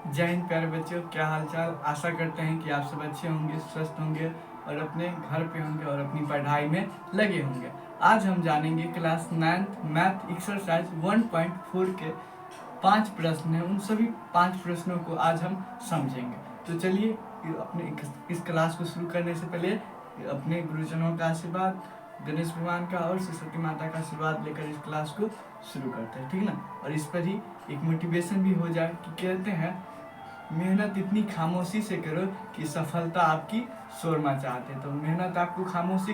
जय हिंद प्यारे बच्चों, क्या हालचाल। आशा करते हैं कि आप सब अच्छे होंगे, स्वस्थ होंगे और अपने घर पे होंगे और अपनी पढ़ाई में लगे होंगे। आज हम जानेंगे क्लास 9th मैथ एक्सरसाइज 1.4 के 5 प्रश्न हैं। उन सभी 5 प्रश्नों को आज हम समझेंगे। तो चलिए अपने इस क्लास को शुरू करने से पहले अपने गुरुजनों का आशीर्वाद, गणेश भगवान का और सरस्वती माता का आशीर्वाद लेकर इस क्लास को शुरू करते हैं, ठीक ना। और इस पर ही एक मोटिवेशन भी हो जाए कि कहते हैं मेहनत इतनी खामोशी से करो कि सफलता आपकी शोर मचाते। तो मेहनत आपको खामोशी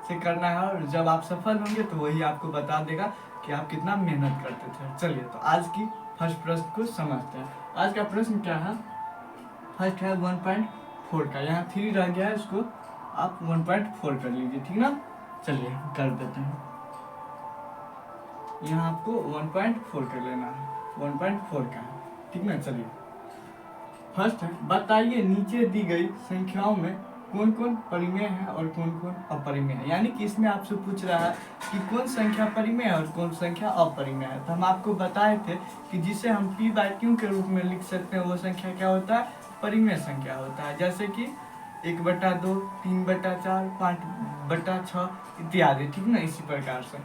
से करना है और जब आप सफल होंगे तो वही आपको बता देगा कि आप कितना मेहनत करते थे। चलिए तो आज की फर्स्ट प्रश्न को समझते हैं। आज का प्रश्न क्या है? फर्स्ट है 1.4 का, यहाँ 3 रह गया है, इसको आप 1.4 कर लीजिए, ठीक ना। चलिए कर देते हैं। यहाँ आपको 1.4 कर लेना है, 1.4 का है, ठीक ना। चलिए फर्स्ट है, बताइए नीचे दी गई संख्याओं में कौन कौन परिमेय है और कौन कौन अपरिमेय है। यानी कि इसमें आपसे पूछ रहा है कि कौन संख्या परिमेय है और कौन संख्या अपरिमेय है। तो हम आपको बताए थे कि जिसे हम p/q के रूप में लिख सकते हैं वो संख्या क्या होता है? परिमेय संख्या होता है। जैसे कि 1/2, 3/4, 5/6 इत्यादि, ठीक ना। इसी प्रकार से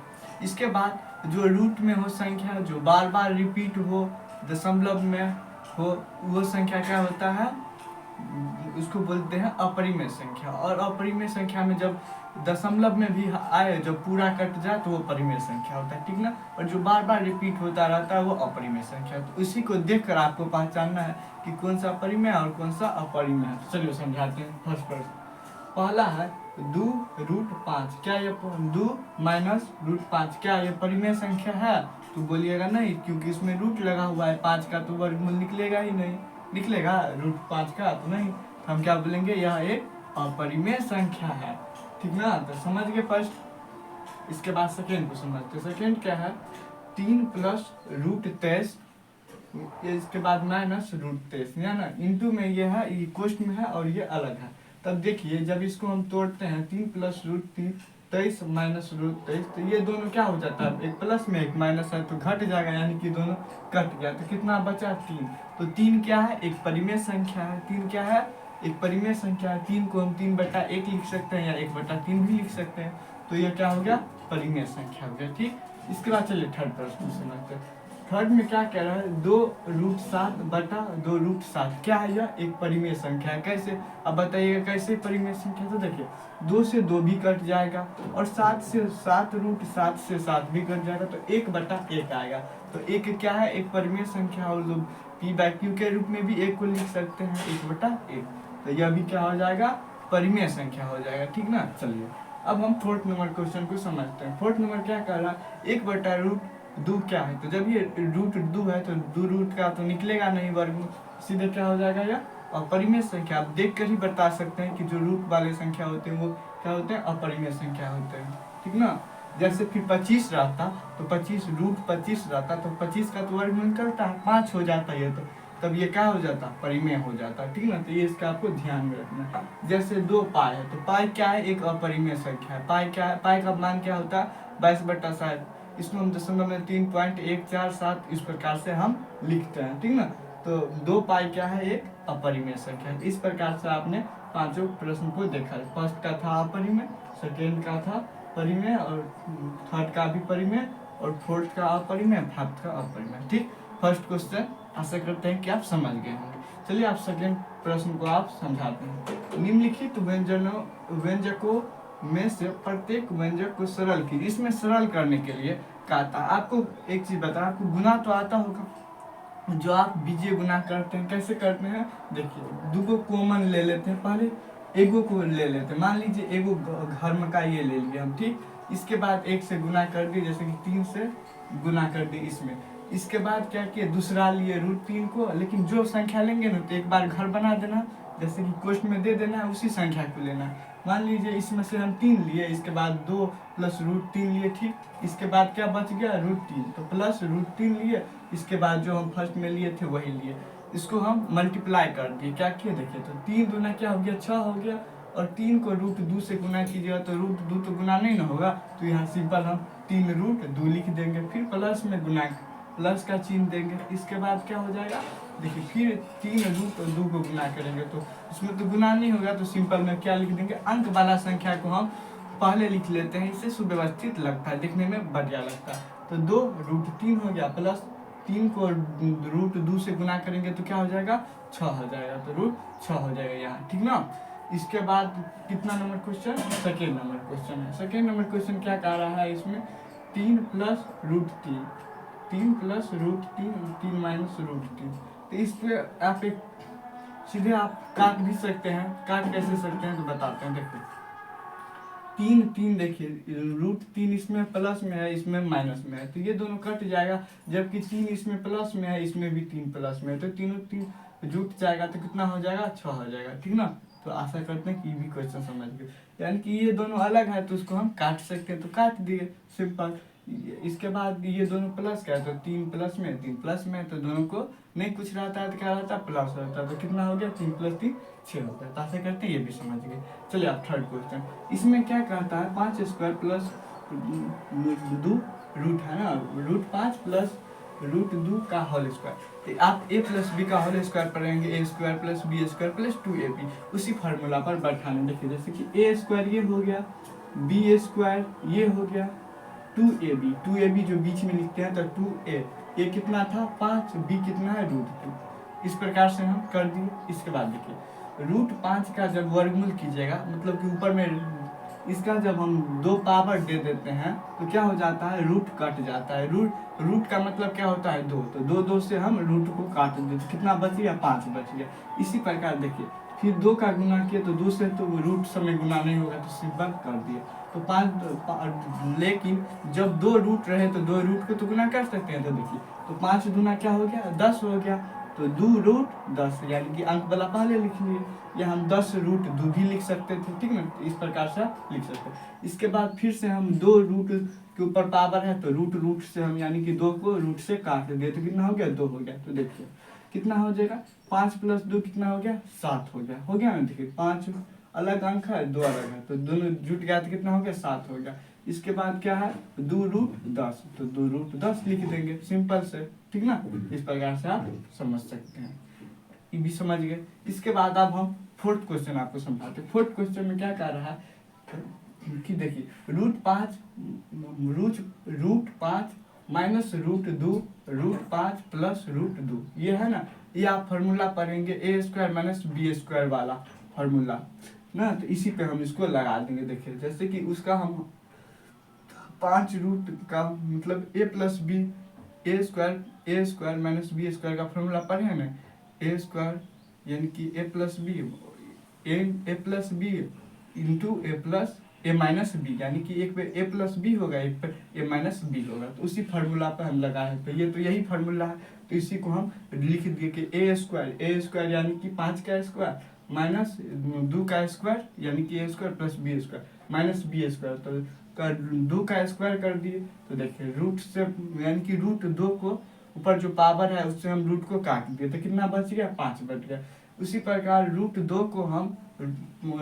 इसके बाद जो रूट में हो संख्या, जो बार बार रिपीट हो, दशमलव में हो, वो संख्या क्या होता है? उसको बोलते हैं अपरिमेय संख्या। और अपरिमेय संख्या में जब दशमलव में भी आए, जब पूरा कट जाए तो वो परिमेय संख्या होता है, ठीक ना। और जो बार बार रिपीट होता रहता है वो अपरिमेय संख्या है। तो इसी को देखकर आपको पहचानना है कि कौन सा परिमेय और कौन सा अपरिमेय है। चलिए समझाते हैं। फर्स्ट प्रश्न पहला है 2√5। क्या ये 2 माइनस √5 क्या ये परिमेय संख्या है? तो बोलिएगा नहीं, क्योंकि इसमें रूट लगा हुआ है। 5 का तो वर्गमूल निकलेगा ही नहीं, निकलेगा √5 का तो नहीं। तो हम क्या बोलेंगे? यह एक अपरिमेय संख्या है, ठीक ना। तो समझ गए फर्स्ट। इसके बाद सेकेंड को समझते हैं। सेकेंड क्या है? 3 + √23, इसके बाद माइनस √23, या ना इंटू में ये है, ये कोष्ट में है और ये अलग है। तब देखिए जब इसको हम तोड़ते हैं 3 + √23 माइनस √23, तो ये दोनों क्या हो जाता है? एक प्लस में एक माइनस है तो घट जाएगा, यानी कि दोनों कट गया। तो कितना बचा? 3। तो 3 क्या है? एक परिमेय संख्या है। 3 क्या है? एक परिमेय संख्या है। 3 को हम 3/1 लिख सकते हैं या 1/3 भी लिख सकते हैं। तो ये क्या हो गया? परिमेय संख्या हो गया, ठीक। इसके बाद चलिए थर्ड प्रश्न समझते हैं। थर्ड में क्या कह रहा है? 2√7/2√7 क्या है? यह एक परिमेय संख्या है। कैसे? अब बताइएगा कैसे परिमेय संख्या? तो देखिए 2 से 2 भी कट जाएगा और 7 से 7 √7 से 7 भी कट जाएगा, तो 1/1 आएगा। तो एक क्या है? एक परिमेय संख्या। और लोग p/q के रूप में भी एक को लिख सकते हैं, 1/1। तो यह भी क्या हो जाएगा? परिमेय संख्या हो जाएगा, ठीक ना। चलिए अब हम फोर्थ नंबर क्वेश्चन को समझते हैं। फोर्थ नंबर क्या कह रहा है? 1/√2 क्या है? तो जब ये √2 है तो 2 रूट का तो निकलेगा नहीं वर्गमूल, सीधे क्या हो जाएगा? यह अपरिमेय संख्या। आप देख कर ही बता सकते हैं कि जो रूट वाले संख्या होते हैं वो क्या होते हैं? अपरिमेय संख्या होते हैं, ठीक ना। जैसे फिर 25 रहता तो 25 √25 रहता तो 25 का तो वर्गमूल निकलता है, 5 हो जाता है। तो तब ये क्या हो जाता? परिमेय हो जाता, ठीक ना। तो ये इसका आपको ध्यान में रखना है। जैसे 2 पाई है तो पाई क्या है? एक अपरिमेय संख्या है। पाई क्या है? पाई का मान क्या होता है? 22/60। इसमें हम दशमलव में 3.147 इस प्रकार से हम लिखते हैं, ठीक ना। तो 2 पाई क्या है? एक अपरिमेय संख्या है। इस प्रकार से आपने पांचों प्रश्न को देखा। फर्स्ट का था अपरिमेय, सेकेंड का था परिमेय, और थर्ड का भी परिमेय, और फोर्थ का अपरिमेय, फिफ्थ का अपरिमेय, ठीक। फर्स्ट क्वेश्चन आशा करते हैं कि आप समझ गए होंगे। चलिए आप सेकेंड प्रश्न को आप समझाते हैं। निम्नलिखित व्यंजकों में से प्रत्येक व्यंजक को सरल कीजिए। इसमें सरल करने के लिए कहा था आपको एक चीज बता, आपको गुना तो आता होगा। जो आप बीजीय गुना करते हैं कैसे करते हैं? देखिए 2 को कॉमन ले लेते हैं, पहले एगो को ले लेते हैं। मान लीजिए एगो घर का ये ले लिए हम, ठीक। इसके बाद 1 से गुना कर दिए, जैसे कि 3 से गुना कर दिए इसमें। इसके बाद क्या किया? दूसरा लिए √3 को, लेकिन जो संख्या लेंगे ना तो एक बार घर बना देना, जैसे कि कोष्ट में दे देना है, उसी संख्या को लेना है। मान लीजिए इसमें से हम 3 लिए, इसके बाद 2 + √3 लिए, ठीक। इसके बाद क्या बच गया? √3, तो प्लस √3 लिए। इसके बाद जो हम फर्स्ट में लिए थे वही लिए, इसको हम मल्टीप्लाई कर दिए। क्या किए? देखिए तो 3 दूना क्या हो गया? 6 हो गया। और 3 को √2 से गुना कीजिएगा तो √2 तो गुना नहीं ना होगा, तो यहाँ सिंपल हम 3√2 लिख देंगे। फिर प्लस में गुना, प्लस का चिन्ह देंगे। इसके बाद क्या हो जाएगा? देखिए फिर 3 रूट और 2 को गुना करेंगे तो इसमें तो गुना नहीं होगा, तो सिंपल में क्या लिख देंगे, अंक वाला संख्या को हम पहले लिख लेते हैं, इससे सुव्यवस्थित लगता है, दिखने में बढ़िया लगता है। तो 2√3 हो गया, प्लस 3 को √2 से गुना करेंगे तो क्या हो जाएगा, 6 हो जाएगा, तो √6 हो जाएगा यहाँ, ठीक ना। इसके बाद कितना number question, second number question है। सेकेंड नंबर क्वेश्चन क्या कह रहा है इसमें, 3 + √3, 3 + √3, 3 - √3। तो इस पे आप एक सीधे आप काट भी सकते हैं, काट कैसे सकते हैं तो बताते हैं। देखो 3 देखिए, √3 इसमें प्लस में है, इसमें माइनस में है, तो ये दोनों कट जाएगा, जबकि 3 इसमें प्लस में है, इसमें भी 3 प्लस में है, तो तीनों 3 जुट जाएगा तो कितना हो जाएगा, 6 हो जाएगा, ठीक ना। तो आशा करते हैं कि ये भी क्वेश्चन समझ गए, यानी कि ये दोनों अलग है तो उसको हम काट सकते हैं, तो काट दिए, सिंपल। इसके बाद ये दोनों प्लस का है, तो 3 प्लस में 3 प्लस में, तो दोनों को नहीं कुछ रहता है तो क्या रहता है, प्लस रहता है, तो कितना हो गया, 3 + 3 6 होता है। तो आशा करते हैं ये भी समझ गए। चलिए आप थर्ड क्वेश्चन, इसमें क्या कहता है, 5² + 2 रूट है ना, √5 + √2 का होल स्क्वायर। तो आप a + b का होल स्क्वायर पढ़ेंगे, a² + b² + 2ab, उसी फार्मूला पर बैठाने। देखिए जैसे कि a² ये हो गया, b² ये हो गया, 2ab जो बीच में लिखते हैं, तो 2a कितना था 5, b कितना है √2। इस प्रकार से हम कर दिए। इसके बाद देखिए √5 का जब वर्गमूल कीजिएगा, मतलब कि ऊपर में इसका जब हम 2 पावर दे देते हैं तो क्या हो जाता है, रूट कट जाता है। रूट का मतलब क्या होता है, 2, तो 2 से हम रूट को काट देते, कितना बच गया, 5 बच गया। इसी प्रकार देखिए फिर 2 का गुना किए तो 2 से तो रूट समय गुना नहीं होगा, तो सिंपल कर दिए। तो 5 लेकिन जब 2 रूट रहे तो 2 रूट को तो गुना कर सकते हैं, तो देखिए तो 5 गुना क्या हो गया, 10 हो गया, तो 2√10, यानी कि अंक वाला पहले लिख लिए, या हम 10√2 भी लिख सकते थे, ठीक ना। इस प्रकार से आप लिख सकते हैं। इसके बाद फिर से हम 2 रूट के ऊपर पावर है, तो रूट से हम यानी कि 2 को रूट से काट दिए, तो कितना हो गया, 2 हो गया। तो देखिए कितना हो जाएगा, 5 + 2 कितना हो गया, 7 हो गया, ना। देखिए 5 अलग अंक है, 2 अलग है, तो दोनों जुट गया तो कितना हो गया, 7 हो गया। इसके बाद क्या है, 2√10, तो 2√10 लिख देंगे, सिंपल से, ठीक ना। इस प्रकार से आप समझ सकते हैं, ये भी समझ गए। इसके बाद अब हम फोर्थ क्वेश्चन आपको समझाते हैं। फोर्थ क्वेश्चन में क्या कह रहा है कि देखिए √5 -√2 √5 + √2, ये है ना, ये आप फार्मूला पढ़ेंगे, a² - b² वाला फार्मूला ना, तो इसी पे हम इसको लगा देंगे। देखिए जैसे कि उसका हम 5 रूट का मतलब a + b a² - b² का फॉर्मूला पढ़े हैं ना, a² यानी कि a + b into a - b, यानी कि एक पे a + b होगा, एक पे a - b होगा, तो उसी फार्मूला पर हम लगाए। तो ये तो यही फार्मूला है, तो इसी को हम लिख दिए कि a² यानी कि 5 का स्क्वायर माइनस 2 का स्क्वायर, यानी कि a² + b² - b², तो 2 का स्क्वायर कर दिए। तो देखिए रूट से यानी कि √2 को ऊपर जो पावर है उससे हम रूट को काट दिए, तो कितना बच गया, 5 बच गया। उसी प्रकार √2 को हम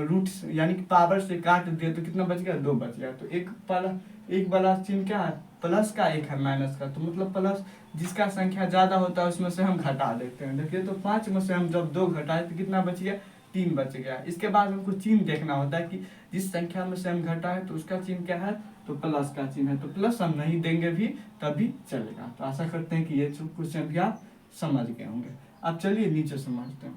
रूट यानी कि पावर से काट दिए तो कितना बच गया, 2 बच गया। तो एक वाला चिन्ह क्या है, प्लस का, एक है माइनस का, तो मतलब प्लस जिसका संख्या ज़्यादा होता है उसमें से हम घटा देते हैं। देखिए तो 5 में से हम जब 2 घटाए तो कितना बच गया, 3 बच गया। इसके बाद हमको चिन्ह देखना होता है कि जिस संख्या में से हम घटाए तो उसका चिन्ह क्या है, तो प्लस का चिन्ह है, तो प्लस हम नहीं देंगे भी तभी चलेगा। तो आशा करते हैं कि ये क्वेश्चन भी आप समझ गए होंगे। अब चलिए नीचे समझते हैं।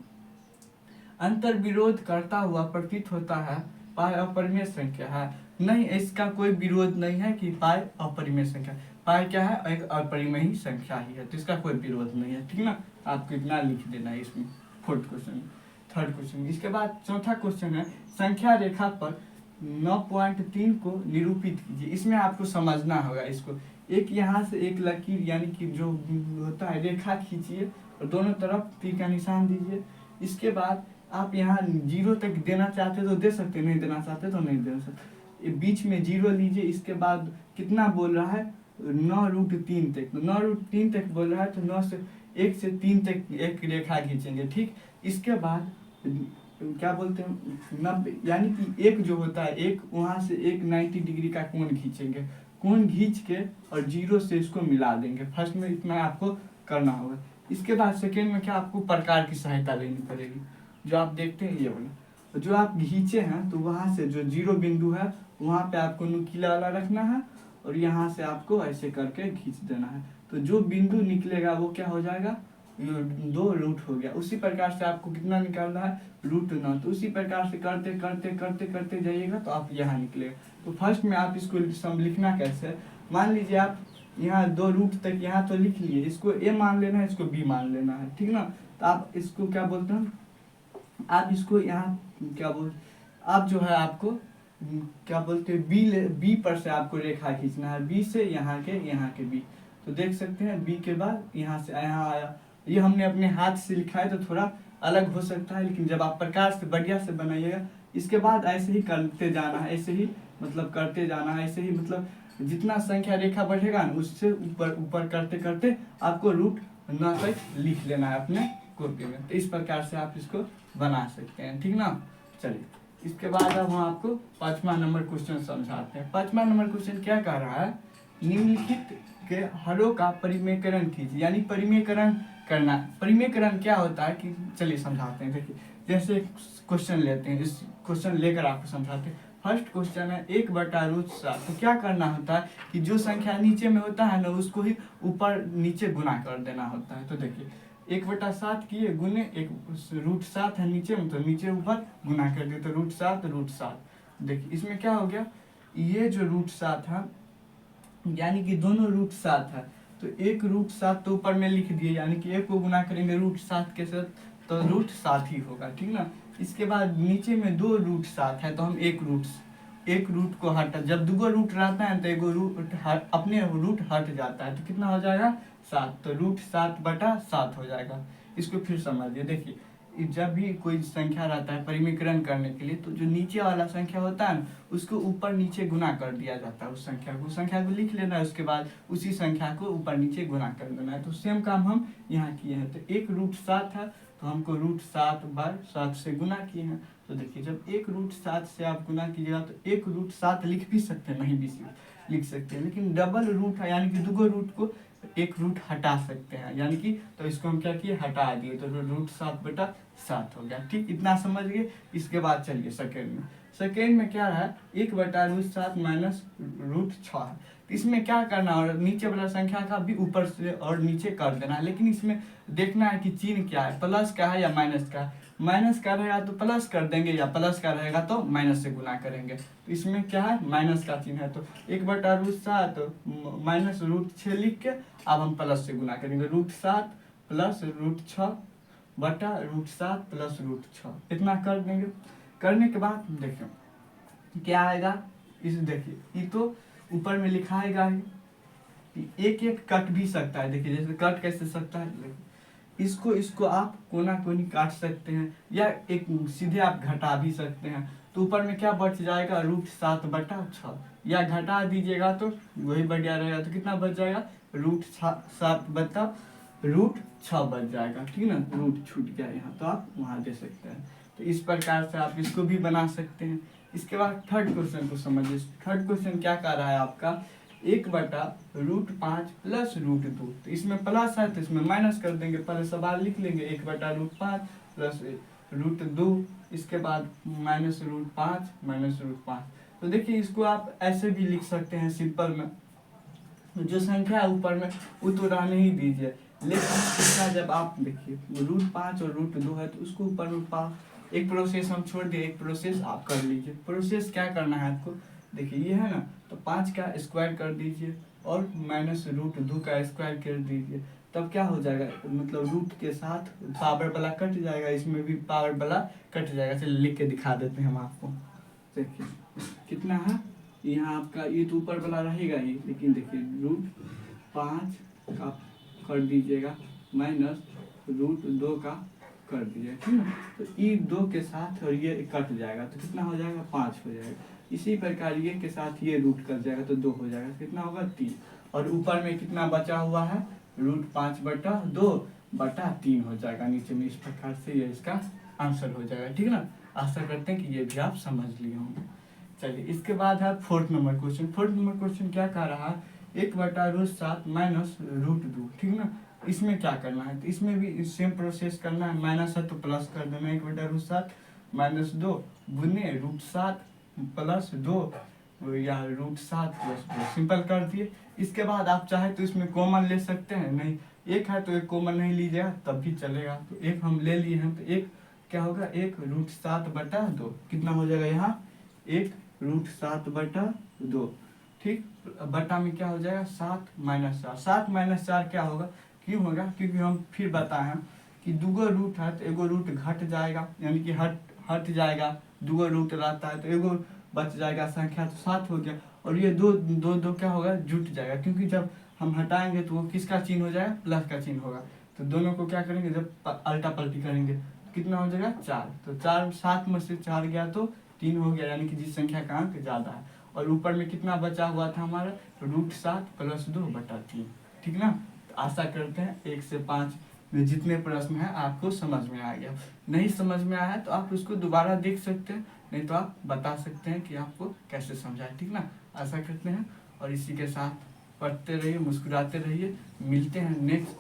अंतर विरोध करता हुआ प्रतीत होता है, पाई अपरिमेय संख्या है। नहीं, इसका कोई विरोध नहीं है कि पाई अपरिमेय संख्या, पाई क्या है, एक अपरिमेय संख्या ही है, तो इसका कोई विरोध नहीं है, ठीक ना। आपको इतना लिख देना है इसमें, फोर्थ क्वेश्चन। थर्ड क्वेश्चन, इसके बाद चौथा क्वेश्चन है, संख्या रेखा पर 9.3 को निरूपित कीजिए। इसमें आपको समझना होगा इसको, एक यहाँ से एक लकीर यानी कि जो होता है रेखा खींचिए और दोनों तरफ तीर का निशान दीजिए। इसके बाद आप यहाँ 0 तक देना चाहते तो दे सकते, नहीं देना चाहते तो नहीं दे सकते। बीच में 0 लीजिए। इसके बाद कितना बोल रहा है, 9√3 तक, तो 9√3 तक बोल रहा है, तो 9 से 1 से 3 तक एक रेखा खींचेंगे, ठीक। इसके बाद क्या बोलते हैं, 90, यानी कि एक जो होता है, एक वहाँ से एक 90 डिग्री का कोण खींचेंगे, कोण खींच के और 0 से इसको मिला देंगे। फर्स्ट में इतना आपको करना होगा। इसके बाद सेकेंड में क्या आपको प्रकार की सहायता लेनी पड़ेगी, जो आप देखते हैं ये वाला, जो आप खींचे हैं तो वहाँ से जो जीरो बिंदु है वहाँ पे आपको नुकीला वाला रखना है और यहाँ से आपको ऐसे करके खींच देना है। तो जो बिंदु निकलेगा वो क्या हो जाएगा, 2 रूट हो गया। उसी प्रकार से आपको कितना निकालना है, √9। तो उसी प्रकार से करते करते करते करते जाइएगा तो आप यहाँ निकलेगा। तो फर्स्ट में आप इसको सम लिखना कैसे है, मान लीजिए आप यहाँ 2 रूट तक यहाँ तो लिख लिए, इसको ए मान लेना है, इसको बी मान लेना है, ठीक ना। तो आप इसको क्या बोलते हैं, आप इसको यहाँ क्या बोल, आप जो है आपको क्या बोलते हैं, बी पर से आपको रेखा खींचना है, बी से यहाँ के बी। तो देख सकते हैं बी के बाद यहाँ से यहाँ आया, ये हमने अपने हाथ से लिखा है तो थोड़ा अलग हो सकता है, लेकिन जब आप प्रकार से बढ़िया से बनाइएगा, इसके बाद ऐसे ही करते जाना है, ऐसे ही मतलब करते जाना है, ऐसे ही मतलब जितना संख्या रेखा बढ़ेगा ना उससे ऊपर ऊपर करते करते आपको √9 तक लिख लेना है अपने कॉपी में। तो इस प्रकार से आप इसको बना सकते हैं, ठीक ना। चलिए इसके बाद अब हम आपको 5वां नंबर क्वेश्चन समझाते हैं। 5वां नंबर क्वेश्चन क्या कह रहा है, निम्नलिखित के हरों का परिमेयकरण कीजिए, यानी परिमेयकरण करना। परिमेयकरण क्या होता है कि चलिए समझाते हैं। देखिए जैसे क्वेश्चन लेते हैं, इस क्वेश्चन लेकर आपको समझाते हैं। फर्स्ट क्वेश्चन है 1/√7। तो क्या करना होता है कि जो संख्या नीचे में होता है ना उसको ही ऊपर नीचे गुना कर देना होता है। तो देखिए 1/7 किए गुने एक √7 है नीचे में, तो नीचे ऊपर गुना कर दिए तो √7। देखिए इसमें क्या हो गया, ये जो √7 है यानी कि दोनों √7 है, तो एक √7 तो ऊपर में लिख दिए, यानी कि एक को गुना करेंगे √7 के साथ तो √7 ही होगा, ठीक ना। इसके बाद नीचे में 2 √7 है तो हम एक रूट को हटा, जब 2 रूट रहता है तो एगो रूट अपने रूट हट जाता है तो कितना हो जाएगा 7, तो √7/7 हो जाएगा। इसको फिर समझिए, देखिए जब भी कोई संख्या रहता है परिमेयकरण करने के लिए तो जो नीचे वाला संख्या होता है ना उसको ऊपर नीचे गुना कर दिया जाता है, उस संख्या को लिख लेना है, उसके बाद उसी संख्या को ऊपर नीचे गुना कर देना है। तो सेम काम हम यहाँ किए हैं। तो एक √7 है तो हमको √7/7 से गुना किए हैं। तो देखिए जब एक √7 से आप गुना कीजिएगा तो एक √7 लिख भी सकते हैं, नहीं भी लिख सकते हैं, लेकिन डबल रूट है यानी कि 2 रूट को एक रूट हटा सकते हैं, यानी कि तो इसको हम क्या किए हटा दिए तो √7/7 हो गया। ठीक, इतना समझ गए। इसके बाद चलिए सेकेंड में क्या है 1/√7 माइनस √6 है। तो इसमें क्या करना है, और नीचे वाला संख्या का भी ऊपर से और नीचे कर देना है, लेकिन इसमें देखना है कि चिन्ह क्या है, प्लस का है या माइनस का है। माइनस का रहेगा तो प्लस कर देंगे या प्लस का रहेगा तो माइनस से गुना करेंगे। तो इसमें क्या है माइनस का चिन्ह है, तो 1/√7 माइनस √6 लिख के अब हम प्लस से गुना करेंगे, √7 प्लस √6 बटा √7 प्लस √6 इतना कर देंगे। करने के बाद देखिए क्या आएगा, इस देखिए ये तो ऊपर में लिखा आएगा ही, एक एक कट भी सकता है। देखिए जैसे कट कैसे सकता है, इसको आप कोना कोनी काट सकते हैं या एक सीधे आप घटा भी सकते हैं। तो ऊपर में क्या बच जाएगा √7/6, या घटा दीजिएगा तो वही बढ़िया रहेगा, तो कितना बच जाएगा √7/√6 बच जाएगा, ठीक ना। रूट छूट गया यहाँ तो आप वहाँ दे सकते हैं। तो इस प्रकार से आप इसको भी बना सकते हैं। इसके बाद थर्ड क्वेश्चन को समझिए। थर्ड क्वेश्चन क्या कर रहा है आपका 1/√5 प्लस √2। तो इसमें प्लस है तो इसमें माइनस कर देंगे, पहले सवाल लिख लेंगे 1/√5 प्लस √2, इसके बाद माइनस √5। तो देखिए इसको आप ऐसे भी लिख सकते हैं सिंपल में, जो संख्या है ऊपर में वो तो रहने ही दीजिए, लेकिन इसका जब आप देखिए √5 और √2 है तो उसको ऊपर √5, एक प्रोसेस हम छोड़ दिए, एक प्रोसेस आप कर लीजिए। प्रोसेस क्या करना है आपको, देखिए ये है ना, तो 5 का स्क्वायर कर दीजिए और माइनस √2 का स्क्वायर कर दीजिए, तब क्या हो जाएगा, मतलब रूट के साथ पावर वाला कट जाएगा, इसमें भी पावर वाला कट जाएगा। चलिए लिख के दिखा देते हैं हम आपको। देखिए कितना है यहाँ आपका, ये तो ऊपर वाला रहेगा ही, लेकिन देखिए √5 का कर दीजिएगा माइनस √2 का कर दीजिएगा, ठीक है। तो ये 2 के साथ और ये कट जाएगा तो कितना हो जाएगा 5 हो जाएगा। इसी प्रकार ये के साथ ये रूट कर जाएगा तो 2 हो जाएगा, कितना होगा 3, और ऊपर में कितना बचा हुआ है √5/2/3 हो जाएगा नीचे में। इस प्रकार से ये इसका आंसर हो जाएगा, ठीक है ना। आशा करते हैं कि ये भी आप समझ लिए होंगे। चलिए इसके बाद है fourth number question. Fourth number question क्या कह रहा है 1/√7 माइनस √2, ठीक ना। इसमें क्या करना है, तो इसमें भी सेम प्रोसेस करना है, माइनस है तो प्लस कर देना 1/√7 -2 गुने √7 +2 या √7 + 2 सिंपल कर दिए। इसके बाद आप चाहे तो इसमें कॉमन ले सकते हैं, नहीं एक है तो एक कॉमन नहीं लीजिएगा तब भी चलेगा, तो एक हम ले लिए हैं तो एक क्या होगा 1√7/2 कितना हो जाएगा यहाँ 1√7/2 ठीक। बटा में क्या हो जाएगा 7 - 4, 7 - 4 क्या होगा, क्यों होगा, क्योंकि हम फिर बताए हैं कि दूगो रूट है तो एगो रूट घट जाएगा, यानी कि हट जाएगा, दूगो रूट रहता है तो एगो बच जाएगा संख्या, तो 7 हो गया। और ये दो दो दो क्या होगा जुट जाएगा, क्योंकि जब हम हटाएंगे तो वो किसका चिन्ह हो जाएगा, प्लस का चिन्ह होगा। तो दोनों को क्या करेंगे, जब अल्टा पलटी करेंगे तो कितना हो जाएगा 4, तो 4 7 में से 4 गया तो 3 हो गया, यानी कि जिस संख्या का अंक ज़्यादा है। और ऊपर में कितना बचा हुआ था हमारा, √7 + 2/3 ठीक ना। तो आशा करते हैं 1 से 5 में जितने प्रश्न हैं आपको समझ में आ गया। नहीं समझ में आया तो आप उसको दोबारा देख सकते हैं, नहीं तो आप बता सकते हैं कि आपको कैसे समझा है, ठीक ना। आशा करते हैं, और इसी के साथ पढ़ते रहिए, मुस्कुराते रहिए। मिलते हैं नेक्स्ट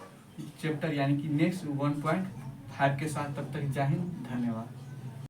चैप्टर यानी कि नेक्स्ट 1.5 के साथ, तब तक जय हिंद, धन्यवाद।